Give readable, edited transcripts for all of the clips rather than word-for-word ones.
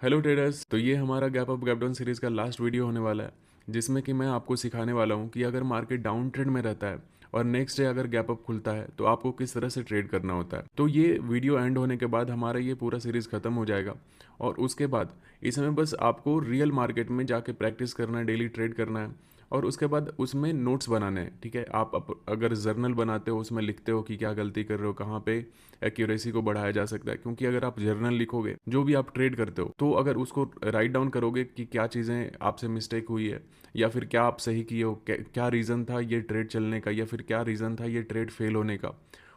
Hello traders. तो ये हमारा gap up gap down series का लास्ट वीडियो होने वाला है, जिसमें कि मैं आपको सिखाने वाला हूँ कि अगर मार्केट डाउन ट्रेंड में रहता है और नेक्स्ट डे अगर गैप अप खुलता है तो आपको किस तरह से ट्रेड करना होता है। तो ये वीडियो एंड होने के बाद हमारा ये पूरा सीरीज खत्म हो जाएगा और उसके बाद इसमें बस आपको रियल मार्केट में जाके प्रैक्टिस करना है, डेली ट्रेड करना है और उसके बाद उसमें नोट्स बनाने हैं। ठीक है, आप अगर जर्नल बनाते हो उसमें लिखते हो कि क्या गलती कर रहे हो, कहाँ पे एक्यूरेसी को बढ़ाया जा सकता है। क्योंकि अगर आप जर्नल लिखोगे जो भी आप ट्रेड करते हो, तो अगर उसको राइट डाउन करोगे कि क्या चीज़ें आपसे मिस्टेक हुई है या फिर क्या आप सही किए हो, क्या रीज़न था ये ट्रेड चलने का या फिर क्या रीज़न था ये ट्रेड फेल होने का,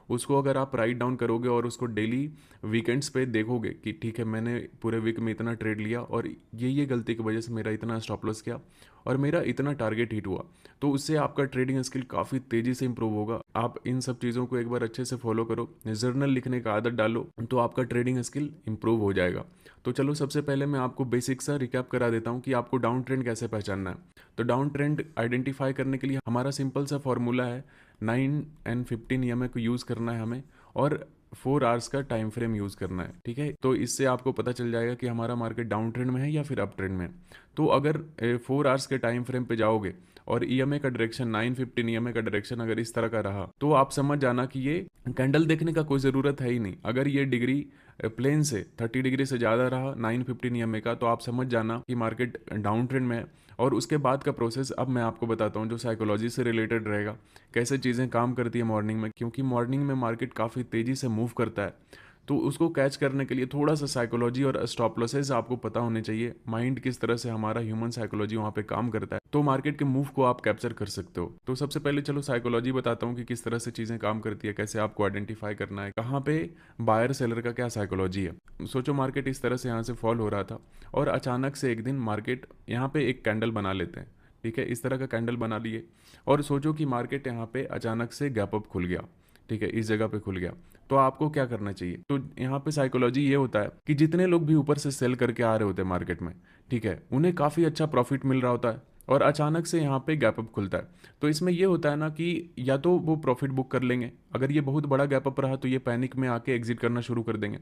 उसको अगर आप राइट डाउन करोगे और उसको डेली वीकेंड्स पे देखोगे कि ठीक है मैंने पूरे वीक में इतना ट्रेड लिया और ये गलती की वजह से मेरा इतना स्टॉप लॉस किया और मेरा इतना टारगेट हिट हुआ, तो उससे आपका ट्रेडिंग स्किल काफ़ी तेज़ी से इंप्रूव होगा। आप इन सब चीज़ों को एक बार अच्छे से फॉलो करो, जर्नल लिखने का आदत डालो, तो आपका ट्रेडिंग स्किल इंप्रूव हो जाएगा। तो चलो सबसे पहले मैं आपको बेसिक सा रिकैप करा देता हूँ कि आपको डाउन ट्रेंड कैसे पहचानना है। तो डाउन ट्रेंड आइडेंटिफाई करने के लिए हमारा सिंपल सा फॉर्मूला है, 9 and 15 EMA को यूज़ करना है हमें और 4 आवर्स का टाइम फ्रेम यूज़ करना है। ठीक है, तो इससे आपको पता चल जाएगा कि हमारा मार्केट डाउन ट्रेंड में है या फिर अप ट्रेंड में है। तो अगर 4 आवर्स के टाइम फ्रेम पे जाओगे और ईएमए का डायरेक्शन 9-15 ईएमए का डायरेक्शन अगर इस तरह का रहा, तो आप समझ जाना कि ये कैंडल देखने का कोई ज़रूरत है ही नहीं। अगर ये डिग्री प्लेन से 30 डिग्री से ज़्यादा रहा 9-15 EMA का, तो आप समझ जाना कि मार्केट डाउन ट्रेंड में है। और उसके बाद का प्रोसेस अब मैं आपको बताता हूँ जो साइकोलॉजी से रिलेटेड रहेगा, कैसे चीज़ें काम करती है मॉर्निंग में, क्योंकि मॉर्निंग में मार्केट काफ़ी तेज़ी से मूव करता है। तो उसको कैच करने के लिए थोड़ा सा साइकोलॉजी और स्टॉप लॉसेस आपको पता होने चाहिए, माइंड किस तरह से हमारा ह्यूमन साइकोलॉजी वहाँ पे काम करता है, तो मार्केट के मूव को आप कैप्चर कर सकते हो। तो सबसे पहले चलो साइकोलॉजी बताता हूँ कि किस तरह से चीज़ें काम करती है, कैसे आपको आइडेंटिफाई करना है, कहाँ पे बायर सेलर का क्या साइकोलॉजी है। सोचो मार्केट इस तरह से यहाँ से फॉल हो रहा था और अचानक से एक दिन मार्केट यहाँ पे एक कैंडल बना लेते हैं। ठीक है, इस तरह का कैंडल बना लिए और सोचो कि मार्केट यहाँ पे अचानक से गैप अप खुल गया। ठीक है, इस जगह पे खुल गया, तो आपको क्या करना चाहिए। तो यहाँ पे साइकोलॉजी ये होता है कि जितने लोग भी ऊपर से सेल करके आ रहे होते हैं मार्केट में, ठीक है, उन्हें काफ़ी अच्छा प्रॉफिट मिल रहा होता है और अचानक से यहाँ पे गैप अप खुलता है। तो इसमें ये होता है ना कि या तो वो प्रॉफिट बुक कर लेंगे, अगर ये बहुत बड़ा गैप अप रहा तो ये पैनिक में आके एग्जिट करना शुरू कर देंगे।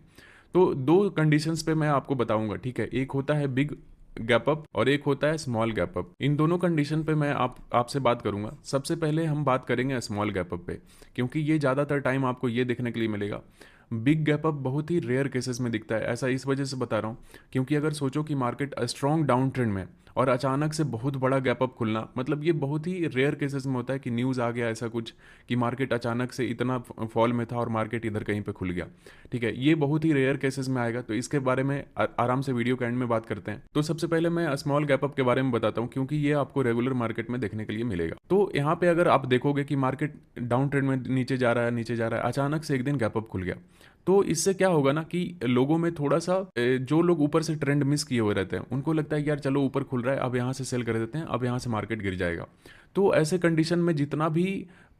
तो दो कंडीशंस पे मैं आपको बताऊंगा। ठीक है, एक होता है बिग गैप अप और एक होता है स्मॉल गैप अप। इन दोनों कंडीशन पे मैं आपसे बात करूंगा। सबसे पहले हम बात करेंगे स्मॉल गैप अप पे, क्योंकि ये ज़्यादातर टाइम आपको ये देखने के लिए मिलेगा। बिग गैप अप बहुत ही रेयर केसेस में दिखता है। ऐसा इस वजह से बता रहा हूँ क्योंकि अगर सोचो कि मार्केट स्ट्रॉन्ग डाउन ट्रेंड में और अचानक से बहुत बड़ा गैप अप खुलना, मतलब ये बहुत ही रेयर केसेस में होता है कि न्यूज़ आ गया ऐसा कुछ कि मार्केट अचानक से इतना फॉल में था और मार्केट इधर कहीं पे खुल गया। ठीक है, ये बहुत ही रेयर केसेस में आएगा, तो इसके बारे में आराम से वीडियो के एंड में बात करते हैं। तो सबसे पहले मैं स्मॉल गैप अप के बारे में बताता हूँ क्योंकि ये आपको रेगुलर मार्केट में देखने के लिए मिलेगा। तो यहाँ पे अगर आप देखोगे कि मार्केट डाउन ट्रेंड में नीचे जा रहा है नीचे जा रहा है, अचानक से एक दिन गैप अप खुल गया, तो इससे क्या होगा ना कि लोगों में थोड़ा सा जो लोग ऊपर से ट्रेंड मिस किए हुए रहते हैं उनको लगता है कि यार चलो ऊपर खुल रहा है, अब यहाँ से सेल कर देते हैं, अब यहाँ से मार्केट गिर जाएगा। तो ऐसे कंडीशन में जितना भी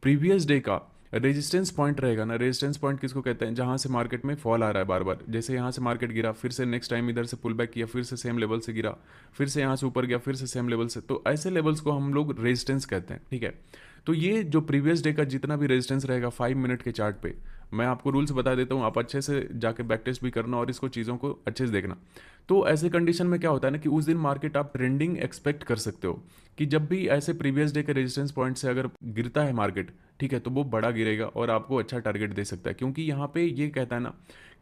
प्रीवियस डे का रेजिस्टेंस पॉइंट रहेगा ना, रेजिस्टेंस पॉइंट किसको कहते हैं, जहाँ से मार्केट में फॉल आ रहा है बार बार, जैसे यहाँ से मार्केट गिरा, फिर से नेक्स्ट टाइम इधर से पुल बैक किया, फिर से सेम लेवल से गिरा, फिर से यहाँ से ऊपर गया, फिर से सेम लेवल से, तो ऐसे लेवल्स को हम लोग रेजिस्टेंस कहते हैं। ठीक है, तो ये जो प्रीवियस डे का जितना भी रेजिस्टेंस रहेगा 5 मिनट के चार्ट पे, मैं आपको रूल्स बता देता हूँ, आप अच्छे से जाके बैक टेस्ट भी करना और इसको चीज़ों को अच्छे से देखना। तो ऐसे कंडीशन में क्या होता है ना कि उस दिन मार्केट आप ट्रेंडिंग एक्सपेक्ट कर सकते हो कि जब भी ऐसे प्रीवियस डे के रेजिस्टेंस पॉइंट से अगर गिरता है मार्केट, ठीक है, तो वो बड़ा गिरेगा और आपको अच्छा टारगेट दे सकता है। क्योंकि यहाँ पे ये कहता है ना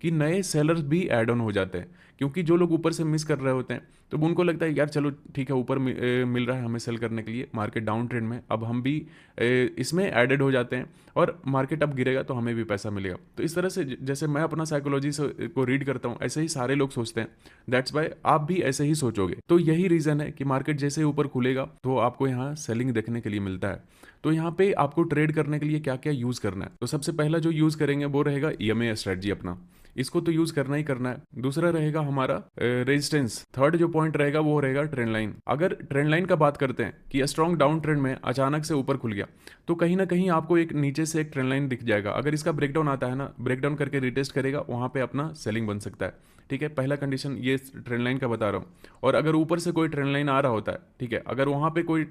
कि नए सेलर्स भी ऐड ऑन हो जाते हैं, क्योंकि जो लोग ऊपर से मिस कर रहे होते हैं तो उनको लगता है यार चलो ठीक है ऊपर मिल रहा है हमें सेल करने के लिए, मार्केट डाउन ट्रेंड में, अब हम भी इसमें एडेड हो जाते हैं और मार्केट अब गिरेगा तो हमें भी पैसा मिलेगा। तो इस तरह से जैसे मैं अपना साइकोलॉजी को रीड करता हूँ ऐसे ही सारे लोग सोचते हैं, दैट्स वाई आप भी ऐसे ही सोचोगे। तो यही रीज़न है कि मार्केट जैसे ऊपर खुलेगा तो आपको यहाँ सेलिंग देखने के लिए मिलता है। तो यहाँ पे आपको ट्रेड करने के लिए क्या क्या यूज़ करना है, तो सबसे पहला जो यूज़ करेंगे वो रहेगा ईएमए स्ट्रेटजी अपना, इसको तो यूज़ करना ही करना है। दूसरा रहेगा हमारा रेजिस्टेंस। थर्ड जो पॉइंट रहेगा वो रहेगा ट्रेंड लाइन। अगर ट्रेंड लाइन का बात करते हैं कि स्ट्रॉन्ग डाउन ट्रेंड में अचानक से ऊपर खुल गया, तो कहीं ना कहीं आपको एक नीचे से एक ट्रेंड लाइन दिख जाएगा, अगर इसका ब्रेकडाउन आता है ना, ब्रेकडाउन करके रिटेस्ट करेगा, वहाँ पे अपना सेलिंग बन सकता है। ठीक है, पहला कंडीशन ये ट्रेंड लाइन का बता रहा हूँ। और अगर ऊपर से कोई ट्रेंड लाइन आ रहा होता है, ठीक है, अगर वहाँ पे कोई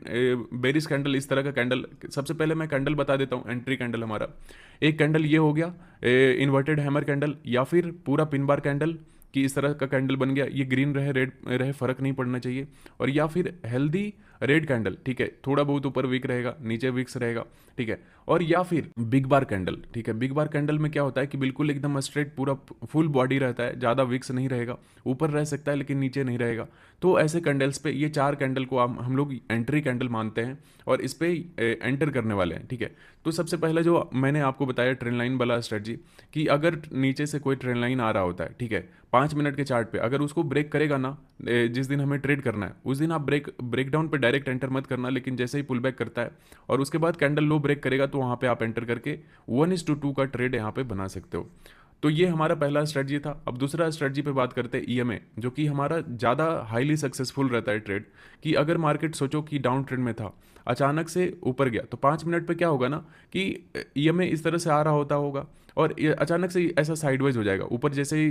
बेरिश कैंडल, इस तरह का कैंडल, सबसे पहले मैं कैंडल बता देता हूँ। एंट्री कैंडल हमारा एक कैंडल ये हो गया इन्वर्टेड हैमर कैंडल या फिर पूरा पिन बार कैंडल, कि इस तरह का कैंडल बन गया, ये ग्रीन रहे रेड रहे फर्क नहीं पड़ना चाहिए। और या फिर हेल्दी रेड कैंडल, ठीक है, थोड़ा बहुत ऊपर वीक रहेगा, नीचे वीक्स रहेगा, ठीक है। और या फिर बिग बार कैंडल, ठीक है, बिग बार कैंडल में क्या होता है कि बिल्कुल एकदम स्ट्रेट पूरा फुल बॉडी रहता है, ज़्यादा विक्स नहीं रहेगा, ऊपर रह सकता है लेकिन नीचे नहीं रहेगा। तो ऐसे कैंडल्स पे ये 4 कैंडल को हम लोग एंट्री कैंडल मानते हैं और इस पे एंटर करने वाले हैं, ठीक है। तो सबसे पहले जो मैंने आपको बताया ट्रेंड लाइन वाला स्ट्रेटजी, कि अगर नीचे से कोई ट्रेंड लाइन आ रहा होता है, ठीक है, 5 मिनट के चार्ट पे अगर उसको ब्रेक करेगा ना, जिस दिन हमें ट्रेड करना है उस दिन आप ब्रेकडाउन पे डायरेक्ट एंटर मत करना, लेकिन जैसे ही पुल बैक करता है और उसके बाद कैंडल लो ब्रेक करेगा तो वहाँ पे आप एंटर करके 1:2 का ट्रेड यहाँ पे बना सकते हो। तो ये हमारा पहला स्ट्रेटजी था। अब दूसरा स्ट्रेटजी पे बात करते हैं ईएमए, जो कि हमारा ज़्यादा हाईली सक्सेसफुल रहता है ट्रेड। कि अगर मार्केट सोचो कि डाउन ट्रेंड में था, अचानक से ऊपर गया, तो 5 मिनट पे क्या होगा ना कि ईएमए इस तरह से आ रहा होगा और ये अचानक से ऐसा साइडवेज हो जाएगा। ऊपर जैसे ही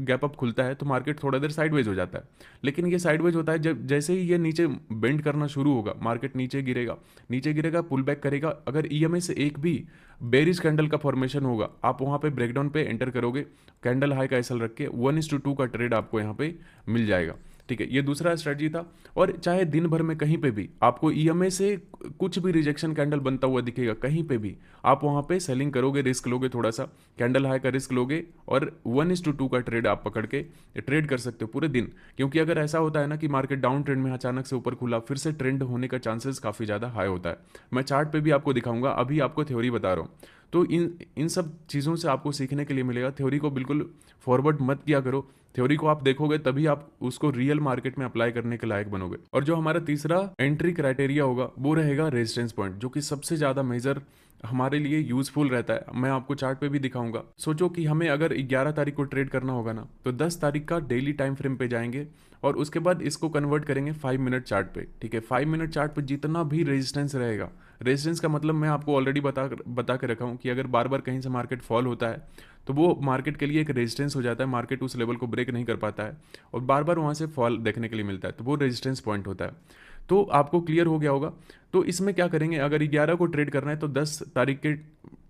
गैप अप खुलता है तो मार्केट थोड़ा देर साइडवेज हो जाता है, लेकिन ये साइडवेज होता है जब जैसे ही ये नीचे बेंड करना शुरू होगा, मार्केट नीचे गिरेगा पुल बैक करेगा। अगर ईएमए से एक भी बेरिश कैंडल का फॉर्मेशन होगा, आप वहाँ पे ब्रेकडाउन पे एंटर करोगे, कैंडल हाई का एसएल रख के 1:2 का ट्रेड आपको यहाँ पे मिल जाएगा, ठीक है। ये दूसरा स्ट्रेटजी था। और चाहे दिन भर में कहीं पे भी आपको ईएमए से कुछ भी रिजेक्शन कैंडल बनता हुआ दिखेगा, कहीं पे भी आप वहाँ पे सेलिंग करोगे, रिस्क लोगे, थोड़ा सा कैंडल हाई का रिस्क लोगे और 1:2 का ट्रेड आप पकड़ के ट्रेड कर सकते हो पूरे दिन। क्योंकि अगर ऐसा होता है ना कि मार्केट डाउन ट्रेंड में अचानक से ऊपर खुला, फिर से ट्रेंड होने का चांसेस काफ़ी ज़्यादा हाई होता है। मैं चार्ट पे भी आपको दिखाऊंगा, अभी आपको थ्योरी बता रहा हूँ। तो इन सब चीज़ों से आपको सीखने के लिए मिलेगा। थ्योरी को बिल्कुल फॉरवर्ड मत किया करो, थ्योरी को आप देखोगे तभी आप उसको रियल मार्केट में अप्लाई करने के लायक बनोगे। और जो हमारा तीसरा एंट्री क्राइटेरिया होगा वो रहेगा रेजिस्टेंस पॉइंट, जो कि सबसे ज़्यादा मेजर हमारे लिए यूजफुल रहता है। मैं आपको चार्ट पे भी दिखाऊंगा। सोचो कि हमें अगर 11 तारीख को ट्रेड करना होगा ना, तो 10 तारीख का डेली टाइम फ्रेम पे जाएंगे और उसके बाद इसको कन्वर्ट करेंगे 5 मिनट चार्ट पे, ठीक है। 5 मिनट चार्ट पे जितना भी रेजिस्टेंस रहेगा, रेजिस्टेंस का मतलब मैं आपको ऑलरेडी बता के रखा हूँ कि अगर बार बार कहीं से मार्केट फॉल होता है तो वो मार्केट के लिए एक रेजिस्टेंस हो जाता है, मार्केट उस लेवल को ब्रेक नहीं कर पाता है और बार बार वहाँ से फॉल देखने के लिए मिलता है, तो वो रेजिस्टेंस पॉइंट होता है। तो आपको क्लियर हो गया होगा। तो इसमें क्या करेंगे, अगर 11 को ट्रेड करना है तो 10 तारीख के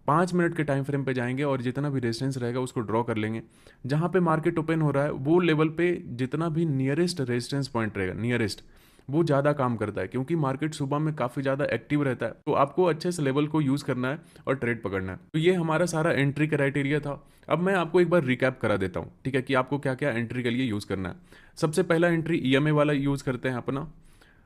5 मिनट के टाइम फ्रेम पे जाएंगे और जितना भी रेजिस्टेंस रहेगा उसको ड्रॉ कर लेंगे। जहाँ पे मार्केट ओपन हो रहा है वो लेवल पे जितना भी नियरेस्ट रेजिस्टेंस पॉइंट रहेगा, नियरेस्ट, वो ज़्यादा काम करता है, क्योंकि मार्केट सुबह में काफ़ी ज़्यादा एक्टिव रहता है। तो आपको अच्छे से लेवल को यूज़ करना है और ट्रेड पकड़ना है। तो ये हमारा सारा एंट्री क्राइटेरिया था। अब मैं आपको एक बार रिकैप करा देता हूँ, ठीक है, कि आपको क्या क्या एंट्री के लिए यूज़ करना है। सबसे पहला एंट्री ईएमए वाला यूज़ करते हैं अपना।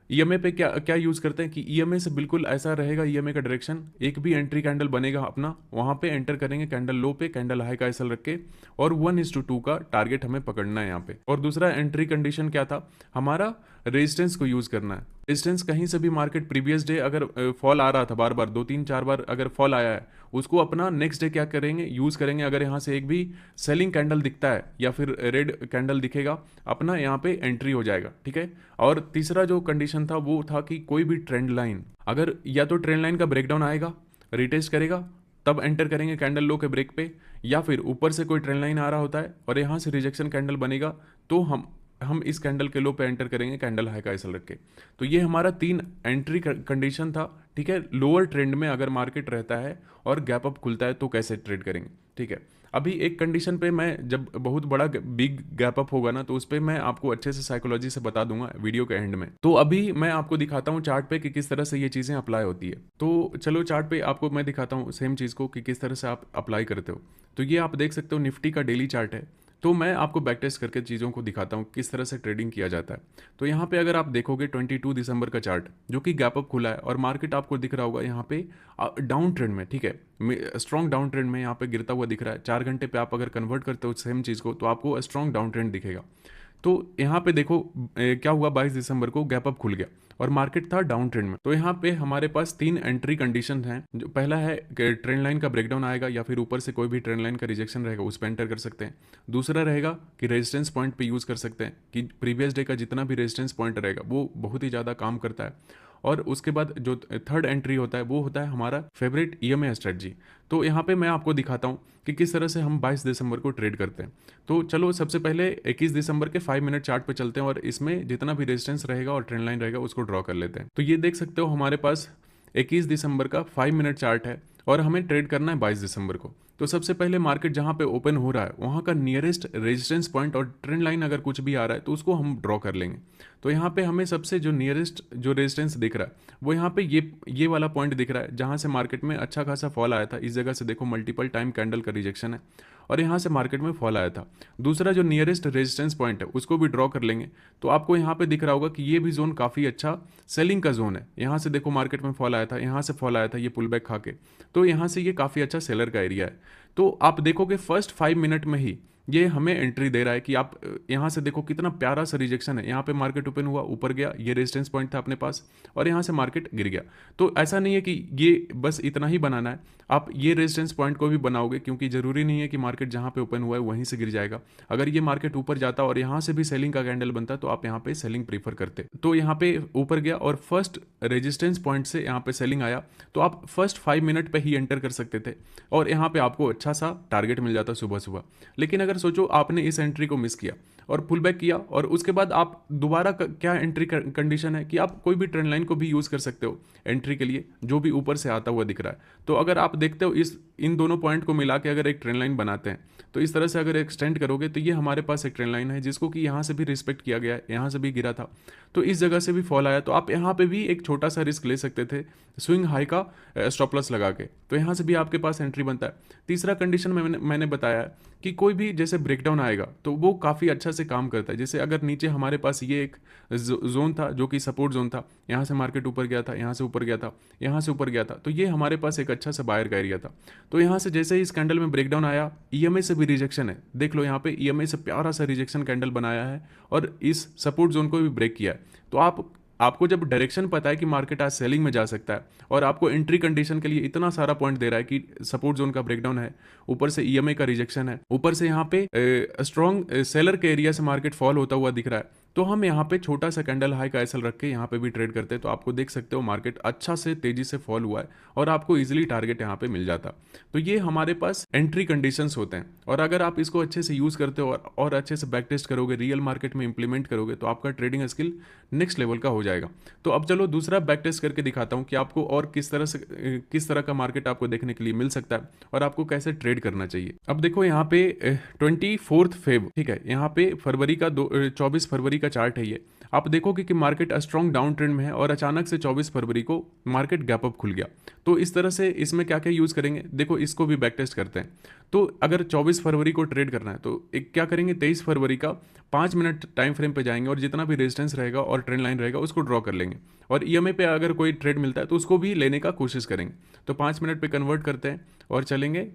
ईएमए पे क्या क्या यूज़ करते हैं कि ईएमए से बिल्कुल ऐसा रहेगा, ईएमए का डायरेक्शन, एक भी एंट्री कैंडल बनेगा अपना, वहाँ पे एंटर करेंगे कैंडल लो पे, कैंडल हाई का एसएल रख के, और 1:2 का टारगेट हमें पकड़ना है यहाँ पे। और दूसरा एंट्री कंडीशन क्या था हमारा, रेजिस्टेंस को यूज़ करना है। रेजिस्टेंस कहीं से भी मार्केट प्रीवियस डे अगर फॉल आ रहा था, बार बार 2 3 4 बार अगर फॉल आया है, उसको अपना नेक्स्ट डे क्या करेंगे, यूज़ करेंगे। अगर यहाँ से एक भी सेलिंग कैंडल दिखता है या फिर रेड कैंडल दिखेगा, अपना यहाँ पे एंट्री हो जाएगा, ठीक है। और तीसरा जो कंडीशन था वो था कि कोई भी ट्रेंड लाइन, अगर या तो ट्रेंड लाइन का ब्रेकडाउन आएगा, रिटेस्ट करेगा, तब एंटर करेंगे कैंडल लो के ब्रेक पे, या फिर ऊपर से कोई ट्रेंड लाइन आ रहा होता है और यहाँ से रिजेक्शन कैंडल बनेगा, तो हम इस कैंडल के लो पे एंटर करेंगे कैंडल हाई का एसएल रख के। तो ये हमारा 3 एंट्री कंडीशन था, ठीक है। लोअर ट्रेंड में अगर मार्केट रहता है और गैप अप खुलता है तो कैसे ट्रेड करेंगे, ठीक है। अभी एक कंडीशन पे मैं, जब बहुत बड़ा बिग गैप अप होगा ना, तो उस पर मैं आपको अच्छे से साइकोलॉजी से बता दूंगा वीडियो के एंड में। तो अभी मैं आपको दिखाता हूँ चार्ट पे कि किस तरह से ये चीज़ें अप्लाई होती है। तो चलो चार्ट पे आपको मैं दिखाता हूँ सेम चीज़ को कि किस तरह से आप अप्लाई करते हो। तो ये आप देख सकते हो निफ्टी का डेली चार्ट है। तो मैं आपको बैक टेस्ट करके चीज़ों को दिखाता हूँ किस तरह से ट्रेडिंग किया जाता है। तो यहाँ पे अगर आप देखोगे 22 दिसंबर का चार्ट, जो कि गैप अप खुला है और मार्केट आपको दिख रहा होगा यहाँ पे डाउन ट्रेंड में, ठीक है, स्ट्रॉन्ग डाउन ट्रेंड में यहाँ पे गिरता हुआ दिख रहा है। 4 घंटे पे आप अगर कन्वर्ट करते हो सेम चीज़ को तो आपको स्ट्रॉन्ग डाउन ट्रेंड दिखेगा। तो यहाँ पे देखो क्या हुआ, 22 दिसंबर को गैप अप खुल गया और मार्केट था डाउन ट्रेंड में। तो यहाँ पे हमारे पास 3 एंट्री कंडीशन हैं। जो पहला है कि ट्रेंड लाइन का ब्रेकडाउन आएगा या फिर ऊपर से कोई भी ट्रेंड लाइन का रिजेक्शन रहेगा, उस पर एंटर कर सकते हैं। दूसरा रहेगा कि रेजिस्टेंस पॉइंट पे यूज़ कर सकते हैं, कि प्रीवियस डे का जितना भी रेजिस्टेंस पॉइंट रहेगा वो बहुत ही ज़्यादा काम करता है। और उसके बाद जो थर्ड एंट्री होता है वो होता है हमारा फेवरेट ईएमए स्ट्रेटजी। तो यहाँ पे मैं आपको दिखाता हूँ कि किस तरह से हम 22 दिसंबर को ट्रेड करते हैं। तो चलो सबसे पहले 21 दिसंबर के 5 मिनट चार्ट पे चलते हैं और इसमें जितना भी रेजिस्टेंस रहेगा और ट्रेंड लाइन रहेगा उसको ड्रॉ कर लेते हैं। तो ये देख सकते हो हमारे पास 21 दिसंबर का 5 मिनट चार्ट है और हमें ट्रेड करना है 22 दिसंबर को। तो सबसे पहले मार्केट जहाँ पे ओपन हो रहा है वहाँ का नियरेस्ट रेजिस्टेंस पॉइंट और ट्रेंड लाइन अगर कुछ भी आ रहा है तो उसको हम ड्रॉ कर लेंगे। तो यहाँ पे हमें सबसे जो नियरेस्ट जो रेजिस्टेंस दिख रहा है वो यहाँ पे ये वाला पॉइंट दिख रहा है, जहाँ से मार्केट में अच्छा खासा फॉल आया था। इस जगह से देखो मल्टीपल टाइम कैंडल का रिजेक्शन है और यहाँ से मार्केट में फॉल आया था। दूसरा जो नियरेस्ट रेजिस्टेंस पॉइंट है उसको भी ड्रॉ कर लेंगे। तो आपको यहाँ पे दिख रहा होगा कि ये भी जोन काफ़ी अच्छा सेलिंग का जोन है। यहाँ से देखो मार्केट में फॉल आया था, यहाँ से फॉल आया था ये पुल बैक खा के, तो यहाँ से ये काफ़ी अच्छा सेलर का एरिया है। तो आप देखोगे फर्स्ट 5 मिनट में ही ये हमें एंट्री दे रहा है कि आप यहाँ से देखो कितना प्यारा सा रिजेक्शन है। यहाँ पे मार्केट ओपन हुआ, ऊपर गया, ये रेजिस्टेंस पॉइंट था अपने पास और यहाँ से मार्केट गिर गया। तो ऐसा नहीं है कि ये बस इतना ही बनाना है, आप ये रेजिस्टेंस पॉइंट को भी बनाओगे, क्योंकि ज़रूरी नहीं है कि मार्केट जहाँ पे ओपन हुआ है वहीं से गिर जाएगा। अगर ये मार्केट ऊपर जाता और यहाँ से भी सेलिंग का कैंडल बनता तो आप यहाँ पे सेलिंग प्रीफर करते। तो यहाँ पे ऊपर गया और फर्स्ट रेजिस्टेंस पॉइंट से यहाँ पे सेलिंग आया तो आप फर्स्ट 5 मिनट पे ही एंटर कर सकते थे और यहाँ पे आपको अच्छा सा टारगेट मिल जाता सुबह सुबह। लेकिन अगर सोचो आपने इस एंट्री को मिस किया और पुल बैक किया और उसके बाद आप दोबारा क्या एंट्री कंडीशन है कि आप कोई भी ट्रेंड लाइन को भी यूज़ कर सकते हो एंट्री के लिए, जो भी ऊपर से आता हुआ दिख रहा है। तो अगर आप देखते हो इन दोनों पॉइंट को मिला के अगर एक ट्रेंड लाइन बनाते हैं तो इस तरह से अगर एक्सटेंड करोगे तो ये हमारे पास एक ट्रेंड लाइन है जिसको कि यहाँ से भी रिस्पेक्ट किया गया है, यहाँ से भी गिरा था तो इस जगह से भी फॉल आया। तो आप यहाँ पे भी एक छोटा सा रिस्क ले सकते थे स्विंग हाई का स्टॉप लॉस लगा के, तो यहाँ से भी आपके पास एंट्री बनता है। तीसरा कंडीशन मैंने बताया है कि कोई भी जैसे ब्रेकडाउन आएगा तो वो काफ़ी अच्छा से काम करता है। जैसे अगर नीचे हमारे पास ये एक जोन था जो कि सपोर्ट जोन था, यहाँ से मार्केट ऊपर गया था, यहाँ से ऊपर गया था, यहाँ से ऊपर गया था, तो ये हमारे पास एक अच्छा सा बायर का एरिया था। तो यहाँ से जैसे ही इस कैंडल में ब्रेकडाउन आया, ईएमए से भी रिजेक्शन है, देख लो यहाँ पे ईएमए से प्यारा सा रिजेक्शन कैंडल बनाया है और इस सपोर्ट जोन को भी ब्रेक किया है। तो आपको जब डायरेक्शन पता है कि मार्केट आज सेलिंग में जा सकता है और आपको एंट्री कंडीशन के लिए इतना सारा पॉइंट दे रहा है कि सपोर्ट जोन का ब्रेकडाउन है, ऊपर से ईएमए का रिजेक्शन है, ऊपर से यहाँ पे स्ट्रॉन्ग सेलर के एरिया से मार्केट फॉल होता हुआ दिख रहा है, तो हम यहाँ पे छोटा सा कैंडल हाई का एसएल रख के यहाँ पे भी ट्रेड करते हैं। तो आपको देख सकते हो मार्केट अच्छा से तेजी से फॉल हुआ है और आपको इजीली टारगेट यहाँ पे मिल जाता। तो ये हमारे पास एंट्री कंडीशंस होते हैं और अगर आप इसको अच्छे से यूज़ करते हो और अच्छे से बैक टेस्ट करोगे, रियल मार्केट में इंप्लीमेंट करोगे तो आपका ट्रेडिंग स्किल नेक्स्ट लेवल का हो जाएगा। तो अब चलो दूसरा बैक टेस्ट करके दिखाता हूँ कि आपको और किस तरह का मार्केट आपको देखने के लिए मिल सकता है और आपको कैसे ट्रेड करना चाहिए। अब देखो यहाँ पे 24 फेब, ठीक है, यहाँ पे फरवरी का 24 फरवरी का चार्ट है ये। आप देखोगे कि मार्केट स्ट्रॉन्ग डाउन ट्रेंड में है और अचानक से 24 फरवरी को मार्केट गैप अप खुल गया। तो इस तरह से इसमें क्या क्या यूज़ करेंगे, देखो इसको भी बैक टेस्ट करते हैं। तो अगर 24 फरवरी को ट्रेड करना है तो एक क्या करेंगे, 23 फरवरी का 5 मिनट टाइम फ्रेम पे जाएंगे और जितना भी रेजिस्टेंस रहेगा और ट्रेंड लाइन रहेगा उसको ड्रॉ कर लेंगे और ईएमए पे अगर कोई ट्रेड मिलता है तो उसको भी लेने का कोशिश करेंगे। तो 5 मिनट पे कन्वर्ट करते हैं और चलेंगे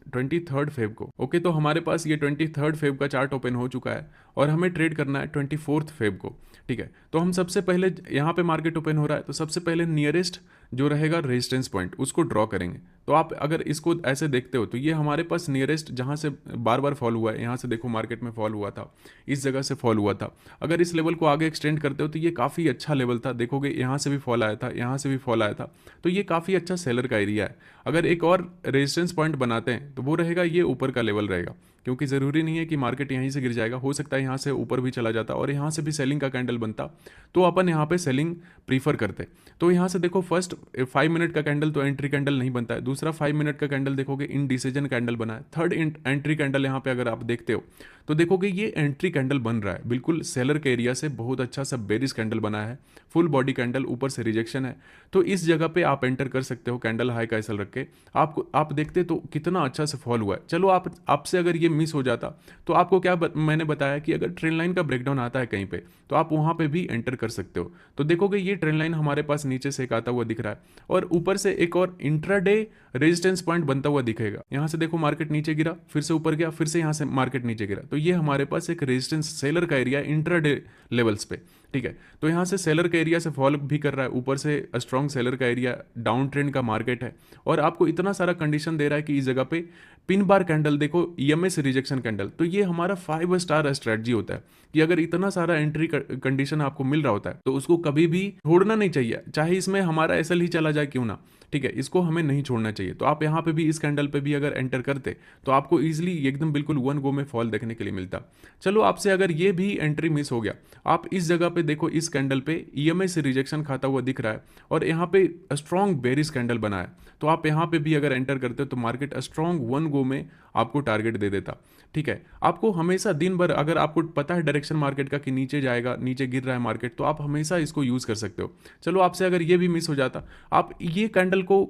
23 फेब को। ओके, तो हमारे पास ये 23 फेब का चार्ट ओपन हो चुका है और हमें ट्रेड करना है 24 फेब को, ठीक है। तो हम सबसे पहले यहाँ पे मार्केट ओपन हो रहा है तो सबसे पहले नियरेस्ट जो रहेगा रेजिस्टेंस पॉइंट उसको ड्रॉ करेंगे। तो आप अगर इसको ऐसे देखते हो तो ये हमारे पास नियरेस्ट जहाँ से बार बार फॉल हुआ है, यहाँ से देखो मार्केट में फॉल हुआ था, इस जगह से फॉल हुआ था। अगर इस लेवल को आगे एक्सटेंड करते हो तो ये काफ़ी अच्छा लेवल था, देखोगे यहाँ से भी फॉल आया था, यहाँ से भी फॉल आया था, तो ये काफ़ी अच्छा सेलर का एरिया है। अगर एक और रेजिस्टेंस पॉइंट बनाते हैं तो वो रहेगा ये ऊपर का लेवल रहेगा, क्योंकि ज़रूरी नहीं है कि मार्केट यहीं से गिर जाएगा, हो सकता है यहाँ से ऊपर भी चला जाता और यहाँ से भी सेलिंग का कैंडल बनता, तो अपन यहाँ पे सेलिंग प्रीफर करते। तो यहाँ से देखो फर्स्ट 5 मिनट का कैंडल तो एंट्री कैंडल नहीं बनता है, दूसरा 5 मिनट का कैंडल देखोगे इनडिसीजन कैंडल बना है, थर्ड एंट्री कैंडल यहाँ पे अगर आप देखते हो तो देखोगे ये एंट्री कैंडल बन रहा है, बिल्कुल सेलर के एरिया से बहुत अच्छा सा बेरिश कैंडल बना है, फुल बॉडी कैंडल, ऊपर से रिजेक्शन है। तो इस जगह पे आप एंटर कर सकते हो कैंडल हाई का एसएल रख के। आप देखते तो कितना अच्छा से फॉल हुआ है। चलो आपसे अगर ये मिस हो जाता तो आपको क्या मैंने बताया कि अगर ट्रेंड लाइन का ब्रेकडाउन आता है कहीं पे तो आप वहाँ पे भी एंटर कर सकते हो। तो देखोगे ये ट्रेंड लाइन हमारे पास नीचे से एक आता हुआ दिख रहा है और ऊपर से एक और इंट्राडे रेजिस्टेंस पॉइंट बनता हुआ दिखेगा। यहाँ से देखो मार्केट नीचे गिरा, फिर से ऊपर गया, फिर से यहाँ से मार्केट नीचे गिरा, तो ये हमारे पास एक रेजिस्टेंस सेलर का एरिया इंट्राडे लेवल्स पे, ठीक है। तो यहाँ से सेलर का एरिया से फॉल भी कर रहा है, ऊपर से स्ट्रॉन्ग सेलर का एरिया, डाउन ट्रेंड का मार्केट है और आपको इतना सारा कंडीशन दे रहा है कि इस जगह पे पिन बार कैंडल देखो, ईएमए से रिजेक्शन कैंडल। तो ये हमारा 5 स्टार स्ट्रेटजी होता है कि अगर इतना सारा एंट्री कंडीशन आपको मिल रहा होता है तो उसको कभी भी छोड़ना नहीं चाहिए, चाहे इसमें हमारा एसएल ही चला जाए क्यों ना, ठीक है, इसको हमें नहीं छोड़ना चाहिए। तो आप यहाँ पे भी इस कैंडल पे भी अगर एंटर करते तो आपको ईजिली एकदम बिल्कुल वन गो में फॉल देखने के लिए मिलता। चलो आपसे अगर ये भी एंट्री मिस हो गया, आप इस जगह पे देखो, इस कैंडल पे ईएमए से रिजेक्शन खाता हुआ दिख रहा है और यहाँ पे स्ट्रॉन्ग बेरिश कैंडल बना है, तो आप यहाँ पे भी अगर एंटर करते हो तो मार्केट स्ट्रॉन्ग वन गो में आपको टारगेट दे देता। ठीक है, आपको हमेशा दिन भर अगर आपको पता है डायरेक्शन मार्केट का कि नीचे जाएगा, नीचे गिर रहा है मार्केट, तो आप हमेशा इसको यूज़ कर सकते हो। चलो आपसे अगर ये भी मिस हो जाता, आप ये कैंडल को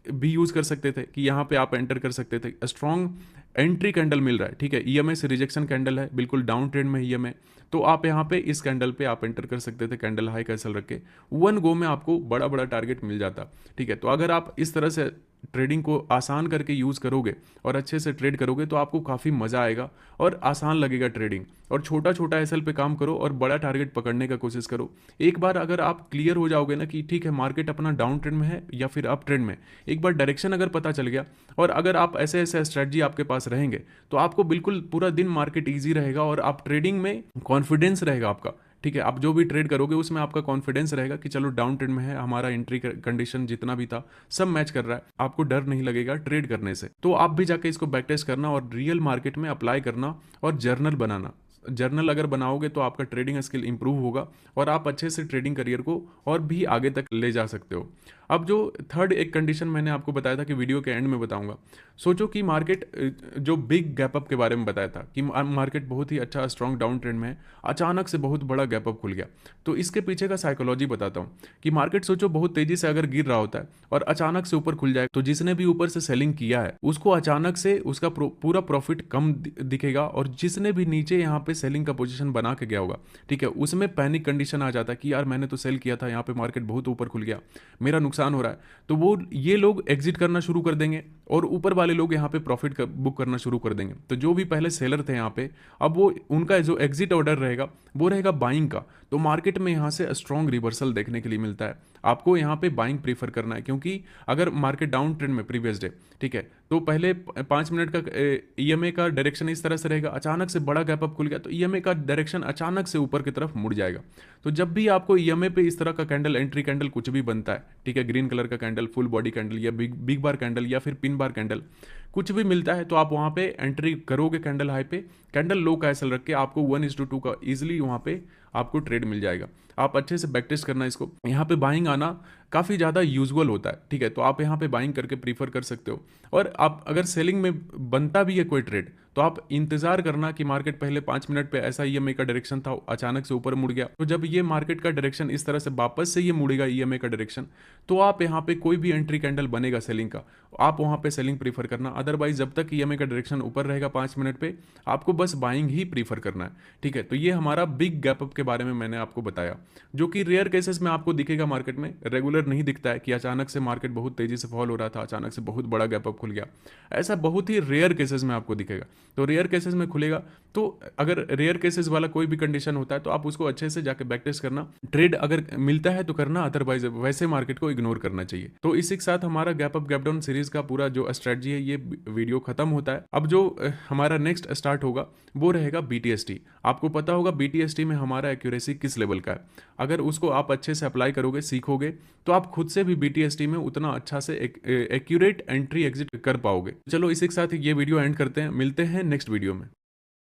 भी यूज़ कर सकते थे कि यहाँ पे आप एंटर कर सकते थे। स्ट्रॉन्ग एंट्री कैंडल मिल रहा है, ठीक है, ईएमए से रिजेक्शन कैंडल है, बिल्कुल डाउन ट्रेंड में ईएमए, तो आप यहाँ पे इस कैंडल पे आप एंटर कर सकते थे, कैंडल हाई कैसल रख के वन गो में आपको बड़ा बड़ा टारगेट मिल जाता। ठीक है, तो अगर आप इस तरह से ट्रेडिंग को आसान करके यूज़ करोगे और अच्छे से ट्रेड करोगे तो आपको काफ़ी मज़ा आएगा और आसान लगेगा ट्रेडिंग। और छोटा छोटा एसएल पे काम करो और बड़ा टारगेट पकड़ने का कोशिश करो। एक बार अगर आप क्लियर हो जाओगे ना कि ठीक है मार्केट अपना डाउन ट्रेंड में है या फिर अप ट्रेंड में, एक बार डायरेक्शन अगर पता चल गया और अगर आप ऐसे ऐसे स्ट्रेटजी आपके पास रहेंगे तो आपको बिल्कुल पूरा दिन मार्केट ईजी रहेगा और आप ट्रेडिंग में कॉन्फिडेंस रहेगा आपका। ठीक है, आप जो भी ट्रेड करोगे उसमें आपका कॉन्फिडेंस रहेगा कि चलो डाउन ट्रेंड में है, हमारा एंट्री कंडीशन जितना भी था सब मैच कर रहा है, आपको डर नहीं लगेगा ट्रेड करने से। तो आप भी जाके इसको बैक टेस्ट करना और रियल मार्केट में अप्लाई करना और जर्नल बनाना। जर्नल अगर बनाओगे तो आपका ट्रेडिंग स्किल इंप्रूव होगा और आप अच्छे से ट्रेडिंग करियर को और भी आगे तक ले जा सकते हो। अब जो थर्ड एक कंडीशन मैंने आपको बताया था कि वीडियो के एंड में बताऊंगा, सोचो कि मार्केट जो बिग गैप अप के बारे में बताया था कि मार्केट बहुत ही अच्छा स्ट्रॉन्ग डाउन ट्रेंड में है, अचानक से बहुत बड़ा गैप अप खुल गया। तो इसके पीछे का साइकोलॉजी बताता हूँ कि मार्केट सोचो बहुत तेजी से अगर गिर रहा होता है और अचानक से ऊपर खुल जाए, तो जिसने भी ऊपर से सेलिंग किया है उसको अचानक से उसका पूरा प्रॉफिट कम दिखेगा और जिसने भी नीचे यहाँ पे सेलिंग का पोजीशन बना के गया होगा, ठीक है, उसमें पैनिक कंडीशन आ जाता है कि यार मैंने तो सेल किया था, यहाँ पे मार्केट बहुत ऊपर खुल गया, मेरा नुकसान हो रहा है। तो वो ये लोग एग्जिट करना शुरू कर देंगे और ऊपर वाले लोग यहाँ पे प्रॉफिट बुक करना शुरू कर देंगे। तो जो भी पहले सेलर थे यहाँ पे, अब वो उनका जो एग्जिट ऑर्डर रहेगा वो रहेगा बाइंग का। तो मार्केट में यहाँ से स्ट्रॉन्ग रिवर्सल देखने के लिए मिलता है। आपको यहाँ पे बाइंग प्रीफर करना है, क्योंकि अगर मार्केट डाउन ट्रेंड में प्रीवियस डे, ठीक है, तो पहले 5 मिनट का ईएमए का डायरेक्शन इस तरह से रहेगा, अचानक से बड़ा गैप अप खुल गया तो ईएमए का डायरेक्शन अचानक से ऊपर की तरफ मुड़ जाएगा। तो जब भी आपको ईएमए पे इस तरह का कैंडल, एंट्री कैंडल कुछ भी बनता है, ठीक है, ग्रीन कलर का कैंडल, फुल बॉडी कैंडल या बिग बार कैंडल या फिर पिन बार कैंडल, कुछ भी मिलता है, तो आप वहाँ पे एंट्री करोगे कैंडल हाई पे, कैंडल लो का ऐसा रख के आपको 1:2 का ईजिली वहाँ पे आपको ट्रेड मिल जाएगा। आप अच्छे से बैक टेस्ट करना इसको। यहाँ पे बाइंग आना काफ़ी ज़्यादा यूजुअल होता है, ठीक है, तो आप यहाँ पे बाइंग करके प्रीफर कर सकते हो। और आप अगर सेलिंग में बनता भी है कोई ट्रेड तो आप इंतजार करना कि मार्केट पहले 5 मिनट पे ऐसा ईएमए का डायरेक्शन था, अचानक से ऊपर मुड़ गया, तो जब ये मार्केट का डायरेक्शन इस तरह से वापस से ये मुड़ेगा ईएमए का डायरेक्शन, तो आप यहाँ पे कोई भी एंट्री कैंडल बनेगा सेलिंग का, आप वहाँ पे सेलिंग प्रीफर करना। अदरवाइज जब तक ईएमए का डायरेक्शन ऊपर रहेगा 5 मिनट पे, आपको बस बाइंग ही प्रीफर करना है। ठीक है, तो ये हमारा बिग गैप अप के बारे में मैंने आपको बताया, जो कि रेयर केसेस में आपको दिखेगा, मार्केट में रेगुलर नहीं दिखता है कि अचानक से मार्केट बहुत तेजी से फॉल हो रहा था, अचानक से बहुत बड़ा गैप अप खुल गया, ऐसा बहुत ही रेयर केसेस में आपको दिखेगा। तो रेयर केसेस में खुलेगा, तो अगर रेयर केसेस वाला कोई भी कंडीशन होता है तो आप उसको अच्छे से जाके बैक टेस्ट करना, ट्रेड अगर मिलता है तो करना, अदरवाइज वैसे मार्केट को इग्नोर करना चाहिए। तो इसी के साथ हमारा gap up gap down series का पूरा जो स्ट्रेटजी है ये वीडियो खत्म होता है। अब जो हमारा नेक्स्ट स्टार्ट होगा वो रहेगा बीटीएसटी। आपको पता होगा बीटीएसटी में हमारा एक्यूरेसी किस लेवल का है, अगर उसको आप अच्छे से अप्लाई करोगे, सीखोगे, तो आप खुद से भी बीटीएसटी में उतना अच्छा से एक्यूरेट एंट्री एग्जिट कर पाओगे। चलो इसी के साथ ये वीडियो एंड करते हैं, मिलते हैं नेक्स्ट वीडियो में।